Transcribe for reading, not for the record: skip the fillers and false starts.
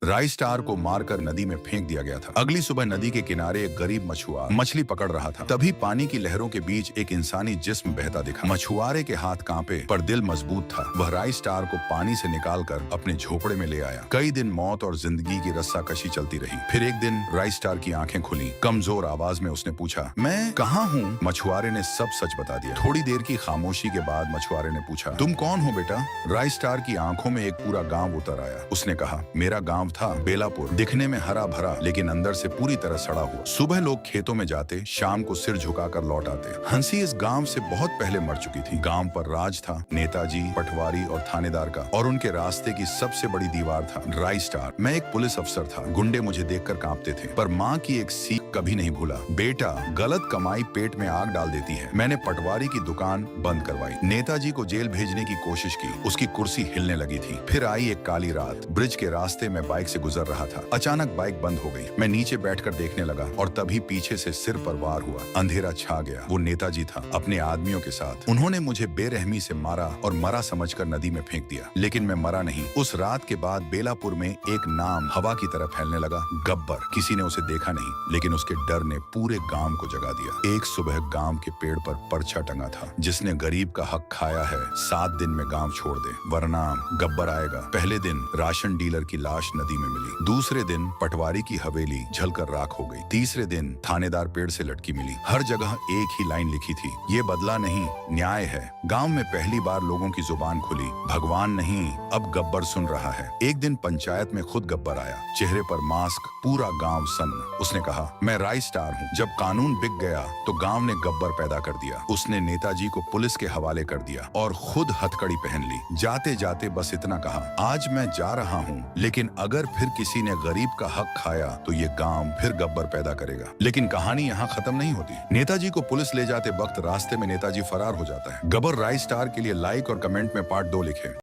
राई स्टार को मारकर नदी में फेंक दिया गया था। अगली सुबह नदी के किनारे एक गरीब मछुआरा मछली पकड़ रहा था। तभी पानी की लहरों के बीच एक इंसानी जिस्म बहता दिखा। मछुआरे के हाथ कांपे पर दिल मजबूत था। वह राई स्टार को पानी से निकालकर अपने झोपड़े में ले आया। कई दिन मौत और जिंदगी की रस्साकशी चलती रही। फिर एक दिन राई स्टार की आंखें खुली। कमजोर आवाज में उसने पूछा, मैं कहाँ हूँ? मछुआरे ने सब सच बता दिया। थोड़ी देर की खामोशी के बाद मछुआरे ने पूछा, तुम कौन हो बेटा? राई स्टार की आंखों में एक पूरा गांव उतर आया। उसने कहा, मेरा गांव था बेलापुर, दिखने में हरा भरा लेकिन अंदर से पूरी तरह सड़ा हुआ। सुबह लोग खेतों में जाते, शाम को सिर झुकाकर लौट आते। हंसी इस गांव से बहुत पहले मर चुकी थी। गांव पर राज था नेताजी, पटवारी और थानेदार का, और उनके रास्ते की सबसे बड़ी दीवार था राई स्टार। मैं एक पुलिस अफसर था। गुंडे मुझे देखकर कांपते थे, पर माँ की एक सीख कभी नहीं भूला, बेटा गलत कमाई पेट में आग डाल देती है। मैंने पटवारी की दुकान बंद करवाई, नेताजी को जेल भेजने की कोशिश की, उसकी कुर्सी हिलने लगी थी। फिर आई एक काली रात। ब्रिज के रास्ते में बाइक से गुजर रहा था। अचानक बाइक बंद हो गई। मैं नीचे बैठकर देखने लगा और तभी पीछे से सिर पर वार हुआ। अंधेरा छा गया। वो नेताजी था अपने आदमियों के साथ। उन्होंने मुझे बेरहमी से मारा और मरा समझकर नदी में फेंक दिया। लेकिन मैं मरा नहीं। उस रात के बाद बेलापुर में एक नाम हवा की तरह फैलने लगा, गब्बर। किसी ने उसे देखा नहीं, लेकिन उसके डर ने पूरे गांव को जगा दिया। एक सुबह गांव के पेड़ पर पर्चा टंगा था, जिसने गरीब का हक खाया है 7 दिन में गांव छोड़ दे, वरना गब्बर आएगा। पहले दिन राशन डीलर की लाश नदी में मिली। दूसरे दिन पटवारी की हवेली जलकर राख हो गई। तीसरे दिन थानेदार पेड़ से लटकी मिली। हर जगह एक ही लाइन लिखी थी, ये बदला नहीं, न्याय है। गांव में पहली बार लोगों की जुबान खुली, भगवान नहीं, अब गब्बर सुन रहा है। एक दिन पंचायत में खुद गब्बर आया, चेहरे पर मास्क, पूरा गांव सन्न। उसने कहा, मैं राई स्टार हूँ। जब कानून बिक गया तो गांव ने गब्बर पैदा कर दिया। उसने नेताजी को पुलिस के हवाले कर दिया और खुद हथकड़ी पहन ली। जाते जाते बस इतना कहा, आज मैं जा रहा हूँ, लेकिन अगर फिर किसी ने गरीब का हक खाया तो ये गांव फिर गब्बर पैदा करेगा। लेकिन कहानी यहाँ खत्म नहीं होती। नेताजी को पुलिस ले जाते वक्त रास्ते में नेताजी फरार हो जाता है। गब्बर राई स्टार के लिए लाइक और कमेंट में पार्ट 2 लिखे।